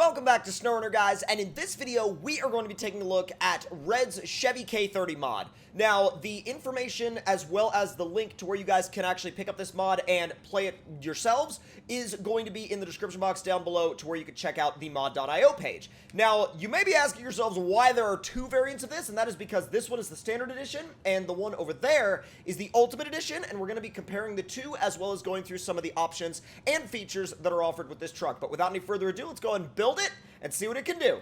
Welcome back to SnowRunner, guys, and in this video, we are going to be taking a look at Red's Chevy K30 mod. Now, the information, as well as the link to where you guys can actually pick up this mod and play it yourselves, is going to be in the description box down below to where you can check out the mod.io page. Now, you may be asking yourselves why there are two variants of this, and that is because this one is the standard edition, and the one over there is the ultimate edition, and we're going to be comparing the two, as well as going through some of the options and features that are offered with this truck. But without any further ado, let's go and build it and see what it can do.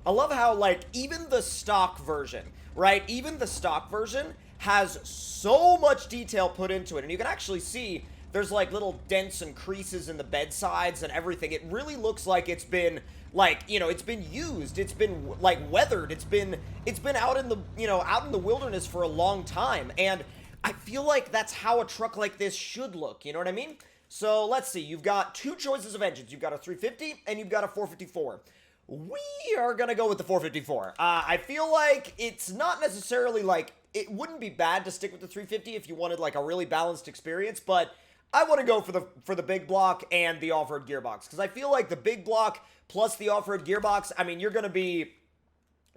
I love how, like, even the stock version, right? Even the stock version has so much detail put into it. And you can actually see there's, like, little dents and creases in the bed sides and everything. It really looks like it's been, like, you know, it's been used. It's been, like, weathered. It's been out in the, you know, out in the wilderness for a long time. And I feel like that's how a truck like this should look. You know what I mean? So, let's see. You've got two choices of engines. You've got a 350 and you've got a 454. We are going to go with the 454. I feel like it's not necessarily, like, it wouldn't be bad to stick with the 350 if you wanted, like, a really balanced experience, but I want to go for the big block and the off-road gearbox, because I feel like the big block plus the off-road gearbox, I mean, you're going to be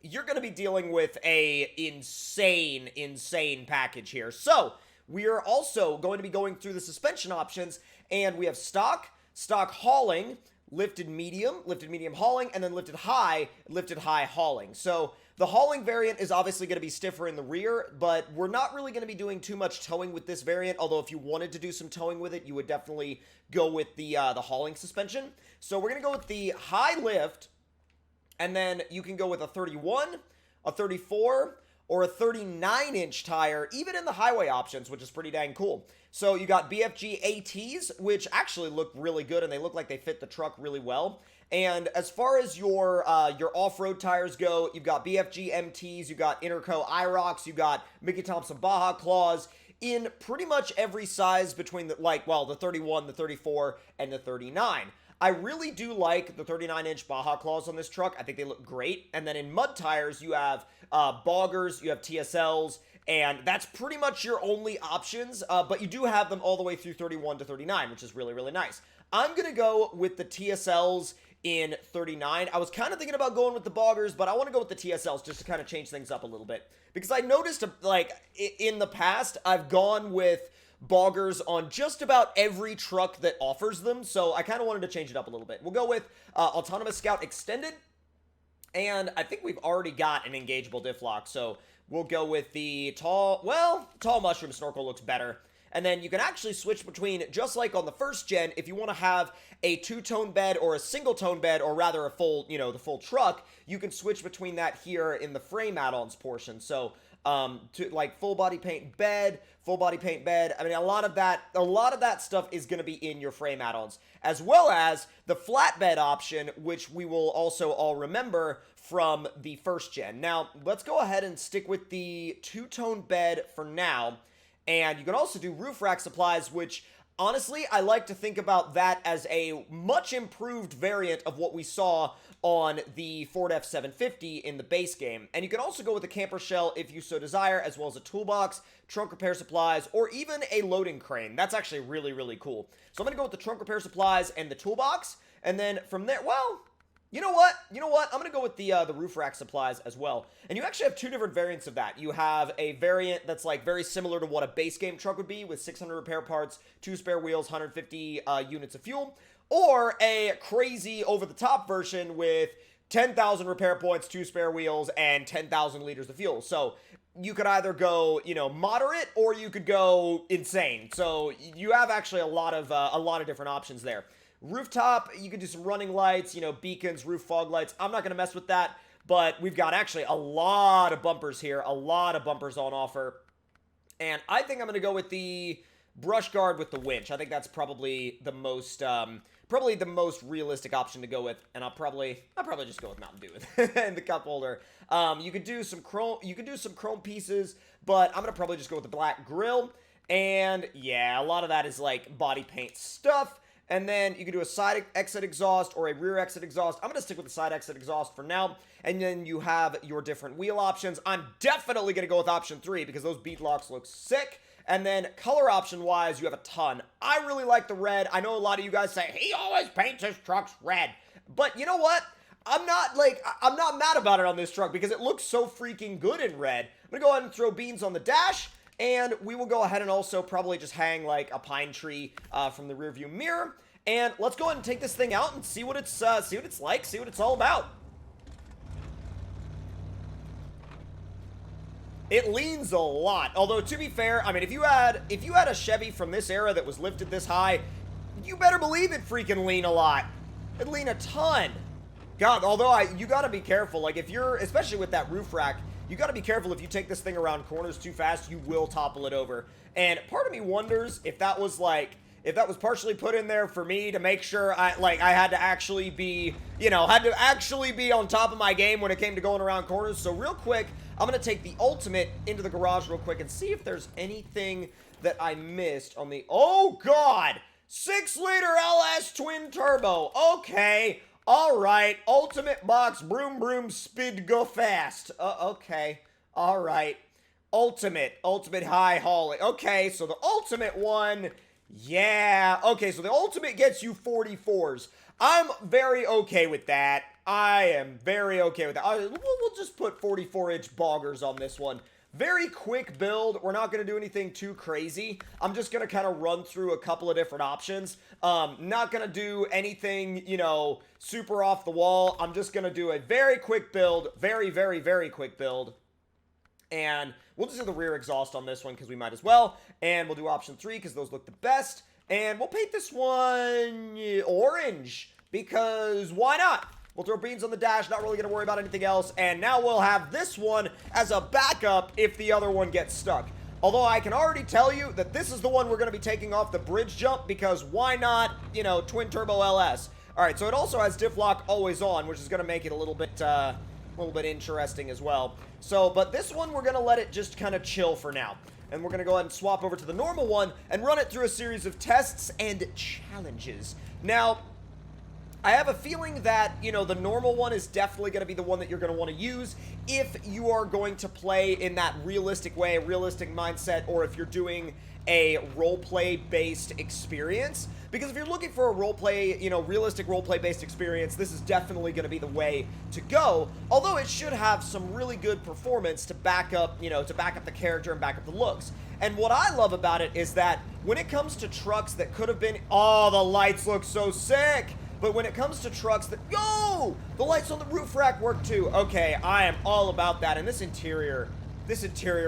dealing with a insane package here. So, we are also going to be going through the suspension options, and we have stock hauling, lifted medium hauling, and then lifted high hauling. So the hauling variant is obviously going to be stiffer in the rear, but we're not really going to be doing too much towing with this variant, although if you wanted to do some towing with it, you would definitely go with the hauling suspension. So we're going to go with the high lift, and then you can go with a 31, a 34, or a 39-inch tire, even in the highway options, which is pretty dang cool. So you got BFG ATs, which actually look really good, and they look like they fit the truck really well. And as far as your off-road tires go, you've got BFG MTs, you've got Interco IROCs, you've got Mickey Thompson Baja Claws, in pretty much every size between the, like, well, the 31, the 34, and the 39. I really do like the 39-inch Baja Claws on this truck. I think they look great. And then in mud tires, you have boggers, you have TSLs, and that's pretty much your only options. But you do have them all the way through 31 to 39, which is really, really nice. I'm going to go with the TSLs in 39. I was kind of thinking about going with the boggers, but I want to go with the TSLs just to kind of change things up a little bit. Because I noticed, like, in the past, I've gone with boggers on just about every truck that offers them, so I kind of wanted to change it up a little bit. We'll go with Autonomous Scout Extended, and I think we've already got an engageable diff lock, so we'll go with the Tall Mushroom Snorkel looks better. And then you can actually switch between, just like on the first gen, if you want to have a two-tone bed or a single-tone bed, or rather a full, you know, the full truck, you can switch between that here in the frame add-ons portion. So, to like full body paint bed, I mean, a lot of that stuff is going to be in your frame add-ons, as well as the flatbed option, which we will also all remember from the first gen. Now, let's go ahead and stick with the two-tone bed for now. And you can also do roof rack supplies, which, honestly, I like to think about that as a much improved variant of what we saw on the Ford F-750 in the base game. And you can also go with a camper shell if you so desire, as well as a toolbox, trunk repair supplies, or even a loading crane. That's actually really, really cool. So I'm going to go with the trunk repair supplies and the toolbox. And then from there, well, you know what? I'm going to go with the roof rack supplies as well. And you actually have two different variants of that. You have a variant that's, like, very similar to what a base game truck would be, with 600 repair parts, 2 spare wheels, 150 units of fuel. Or a crazy over-the-top version with 10,000 repair points, 2 spare wheels, and 10,000 liters of fuel. So you could either go, you know, moderate, or you could go insane. So you have actually a lot of different options there. Rooftop, you can do some running lights, you know, beacons, roof fog lights. I'm not going to mess with that, but we've got actually a lot of bumpers here, a lot of bumpers on offer. And I think I'm going to go with the brush guard with the winch. I think that's probably the most realistic option to go with, and I'll probably just go with Mountain Dew and the cup holder. You could do some chrome pieces, but I'm going to probably just go with the black grill. And yeah, a lot of that is like body paint stuff. And then you can do a side exit exhaust or a rear exit exhaust. I'm going to stick with the side exit exhaust for now. And then you have your different wheel options. I'm definitely going to go with option 3 because those bead locks look sick. And then color option wise, you have a ton. I really like the red. I know a lot of you guys say, he always paints his trucks red. But you know what? I'm not mad about it on this truck because it looks so freaking good in red. I'm gonna go ahead and throw beans on the dash, and we will go ahead and also probably just hang like a pine tree from the rearview mirror. And let's go ahead and take this thing out and see what it's like, see what it's all about. It leans a lot. Although, to be fair, I mean, if you had a Chevy from this era that was lifted this high, you better believe it freaking lean a lot. It'd lean a ton. God, although you gotta be careful. Like, if you're, especially with that roof rack, you gotta be careful. If you take this thing around corners too fast, you will topple it over. And part of me wonders if that was partially put in there for me to make sure I had to actually be, on top of my game when it came to going around corners. So real quick, I'm going to take the Ultimate into the garage real quick and see if there's anything that I missed on the... Oh, God! 6-liter LS twin turbo. Okay. All right. Ultimate box. Broom, broom, spid, go fast. Okay. All right. Ultimate high hauling. Okay, so the Ultimate one... Yeah. Okay, so the Ultimate gets you 44s. I'm very okay with that. I am very okay with that. We'll just put 44-inch boggers on this one. Very quick build. We're not going to do anything too crazy. I'm just going to kind of run through a couple of different options. Not going to do anything, super off the wall. I'm just going to do a very quick build. Very, very, very quick build. And we'll just do the rear exhaust on this one because we might as well. And we'll do option 3 because those look the best. And we'll paint this one orange because why not? We'll throw beans on the dash, not really going to worry about anything else. And now we'll have this one as a backup if the other one gets stuck. Although I can already tell you that this is the one we're going to be taking off the bridge jump because why not, twin turbo LS. All right, so it also has diff lock always on, which is going to make it a little bit interesting as well. So, but this one, we're going to let it just kind of chill for now. And we're going to go ahead and swap over to the normal one and run it through a series of tests and challenges. Now, I have a feeling that, the normal one is definitely going to be the one that you're going to want to use if you are going to play in that realistic way, a realistic mindset, or if you're doing a roleplay-based experience. Because if you're looking for a roleplay, realistic roleplay-based experience, this is definitely going to be the way to go. Although it should have some really good performance to back up, the character and back up the looks. And what I love about it is that when it comes to trucks that could have been... Oh, the lights look so sick! But when it comes to trucks that... Yo! The lights on the roof rack work too. Okay, I am all about that. And this interior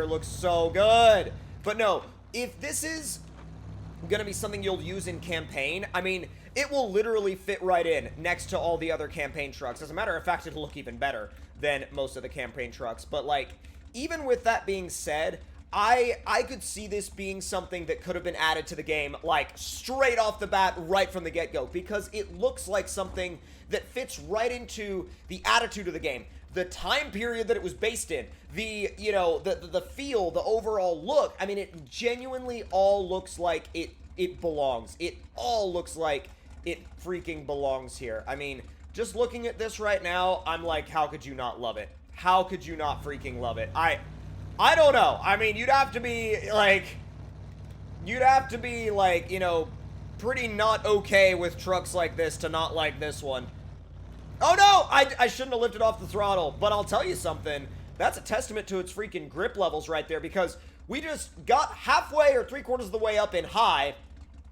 looks so good. But no, if this is going to be something you'll use in campaign, I mean, it will literally fit right in next to all the other campaign trucks. As a matter of fact, it'll look even better than most of the campaign trucks. But, even with that being said... I could see this being something that could have been added to the game, straight off the bat, right from the get-go, because it looks like something that fits right into the attitude of the game, the time period that it was based in, the feel, the overall look. I mean, it genuinely all looks like it belongs. It all looks like it freaking belongs here. I mean, just looking at this right now, I'm like, how could you not love it? How could you not freaking love it? I don't know. I mean, you'd have to be, pretty not okay with trucks like this to not like this one. Oh, no! I shouldn't have lifted off the throttle, but I'll tell you something. That's a testament to its freaking grip levels right there, because we just got halfway or 3/4 of the way up in high,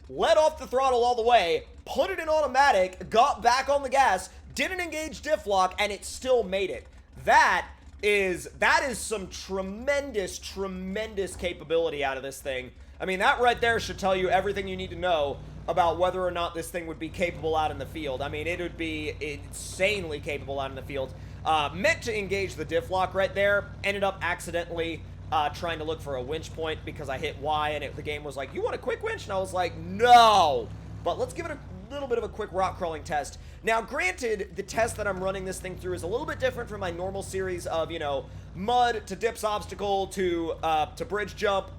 let off the throttle all the way, put it in automatic, got back on the gas, didn't engage diff lock, and it still made it. That is some tremendous capability out of this thing. I mean, that right there should tell you everything you need to know about whether or not this thing would be capable out in the field. I mean, it would be insanely capable out in the field. Meant to engage the diff lock right there, ended up accidentally trying to look for a winch point because I hit Y and the game was like, you want a quick winch? And I was like, no! But let's give it a little bit of a quick rock crawling test. Now, granted, the test that I'm running this thing through is a little bit different from my normal series of, mud to dips obstacle to bridge jump.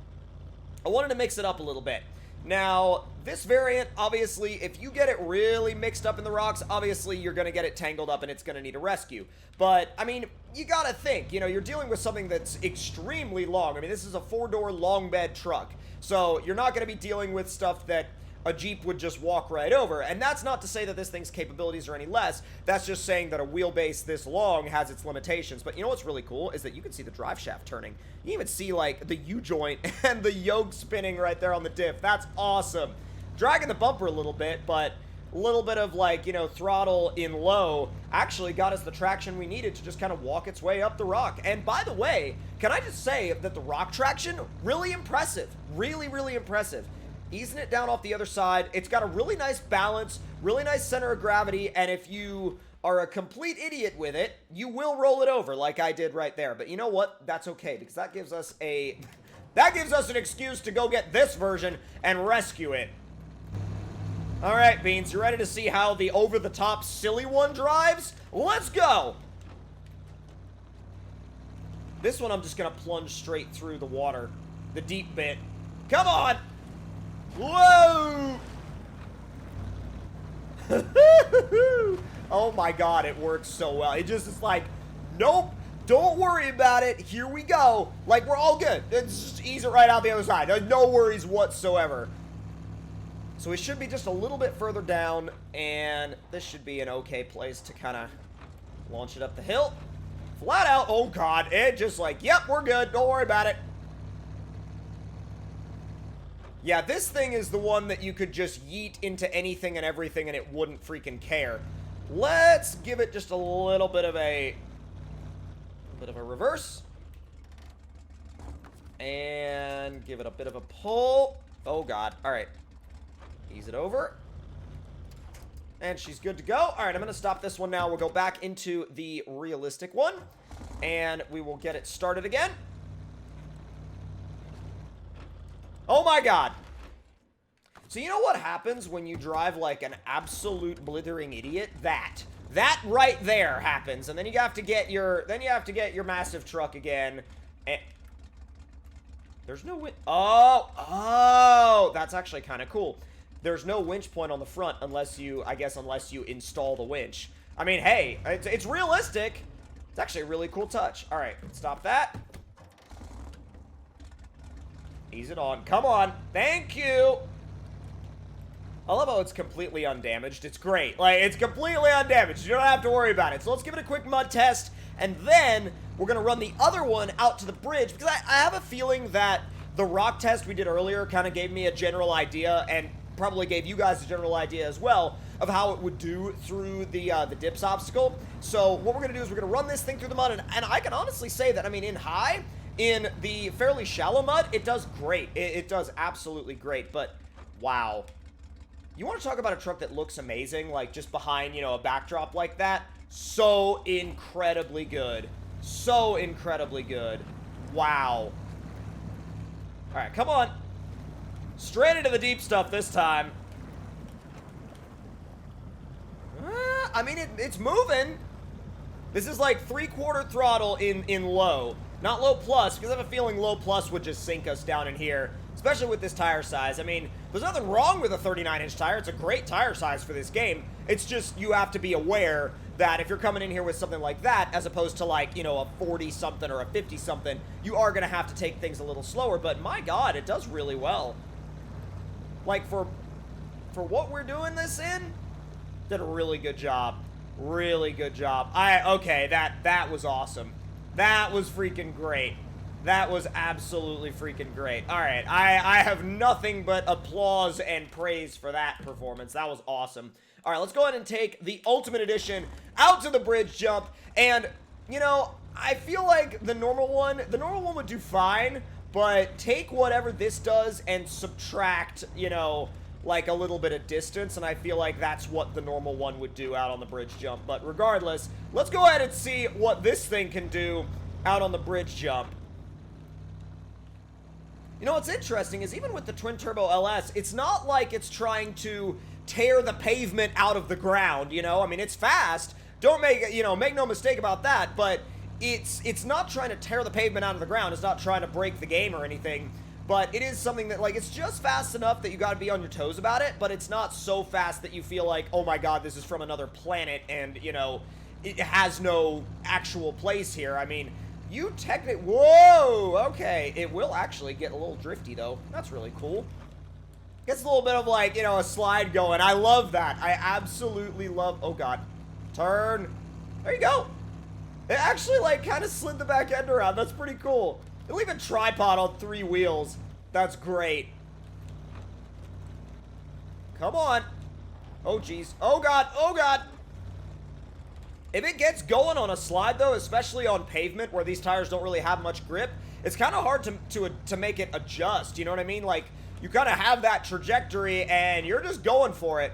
I wanted to mix it up a little bit. Now, this variant, obviously, if you get it really mixed up in the rocks, obviously you're going to get it tangled up and it's going to need a rescue. But, I mean, you got to think, you know, you're dealing with something that's extremely long. I mean, this is a 4-door long bed truck. So, you're not going to be dealing with stuff that a Jeep would just walk right over. And that's not to say that this thing's capabilities are any less. That's just saying that a wheelbase this long has its limitations. But you know what's really cool is that you can see the drive shaft turning. You even see, like, the U-joint and the yoke spinning right there on the diff. That's awesome. Dragging the bumper a little bit, but a little bit of, like, you know, throttle in low actually got us the traction we needed to just kind of walk its way up the rock. And by the way, can I just say that the rock traction, really impressive. Really, really impressive. Easing it down off the other side. It's got a really nice balance, really nice center of gravity, and if you are a complete idiot with it, you will roll it over like I did right there. But you know what? That's okay, because that gives us an excuse to go get this version and rescue it. Alright, Beans, you ready to see how the over-the-top silly one drives? Let's go! This one I'm just gonna plunge straight through the water. The deep bit. Come on! Whoa! Oh my god, it works so well. It just is like, nope, don't worry about it. Here we go. Like, we're all good. Let's just ease it right out the other side. There's no worries whatsoever. So we should be just a little bit further down, and this should be an okay place to kind of launch it up the hill. Flat out, oh god, it just like, yep, we're good. Don't worry about it. Yeah, this thing is the one that you could just yeet into anything and everything and it wouldn't freaking care. Let's give it just a little bit of a reverse. And give it a bit of a pull. Oh, God. All right. Ease it over. And she's good to go. All right, I'm going to stop this one now. We'll go back into the realistic one. And we will get it started again. Oh my god. So you know what happens when you drive like an absolute blithering idiot? That right there happens. And then you have to get your massive truck again. And there's no winch. Oh, that's actually kind of cool. There's no winch point on the front unless you install the winch. I mean, hey, it's realistic. It's actually a really cool touch. All right, stop that. Ease it on. Come on. Thank you. I love how it's completely undamaged. It's great. Like, it's completely undamaged. You don't have to worry about it. So let's give it a quick mud test, and then we're going to run the other one out to the bridge, because I have a feeling that the rock test we did earlier kind of gave me a general idea, and probably gave you guys a general idea as well, of how it would do through the dips obstacle. So what we're going to do is we're going to run this thing through the mud, and I can honestly say that, I mean, in the fairly shallow mud, it does great. It does absolutely great, but wow. You want to talk about a truck that looks amazing, like just behind, you know, a backdrop like that? So incredibly good. So incredibly good. Wow. All right, come on. Straight into the deep stuff this time. I mean, it's moving. This is like 3/4 throttle in low. Not low plus, because I have a feeling low plus would just sink us down in here, especially with this tire size. I mean, there's nothing wrong with a 39-inch tire. It's a great tire size for this game. It's just you have to be aware that if you're coming in here with something like that, as opposed to like, you know, a 40-something or a 50-something, you are going to have to take things a little slower. But my God, it does really well. Like, for what we're doing this in, did a really good job. Really good job. Okay, that was awesome. That was freaking great. That was absolutely freaking great. All right, I have nothing but applause and praise for that performance. That was awesome. All right, let's go ahead and take the Ultimate Edition out to the bridge jump. And, you know, I feel like the normal one would do fine, but take whatever this does and subtract, you know, like a little bit of distance, and I feel like that's what the normal one would do out on the bridge jump. But regardless, let's go ahead and see what this thing can do out on the bridge jump. You know, what's interesting is even with the twin-turbo LS, it's not like it's trying to tear the pavement out of the ground, you know? I mean, it's fast. Don't make no mistake about that, but it's not trying to tear the pavement out of the ground. It's not trying to break the game or anything. but it is something that, like, it's just fast enough that you gotta be on your toes about it, but it's not so fast that you feel like, oh my god, this is from another planet, and, you know, it has no actual place here. I mean, you technically... Whoa! Okay, it will actually get a little drifty, though. That's really cool. Gets a little bit of, like, you know, a slide going. I love that. I absolutely love... Oh, God. Turn. There you go. It actually, like, kind of slid the back end around. That's pretty cool. It'll even tripod on 3 wheels. That's great. Come on. Oh, jeez. Oh, God. Oh, God. If it gets going on a slide, though, especially on pavement where these tires don't really have much grip, it's kind of hard to make it adjust. You know what I mean? Like, you kind of have that trajectory, and you're just going for it.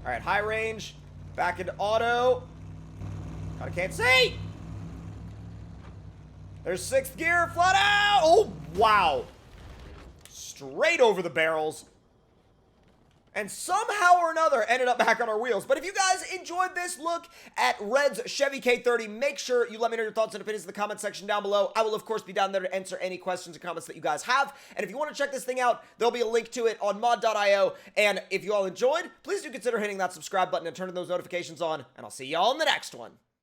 All right, high range. Back into auto. I can't see. There's 6th gear. Flat out. Oh, wow. Straight over the barrels. And somehow or another ended up back on our wheels. But if you guys enjoyed this look at Red's Chevy K30, make sure you let me know your thoughts and opinions in the comment section down below. I will, of course, be down there to answer any questions and comments that you guys have. And if you want to check this thing out, there'll be a link to it on mod.io. And if you all enjoyed, please do consider hitting that subscribe button and turning those notifications on. And I'll see y'all in the next one.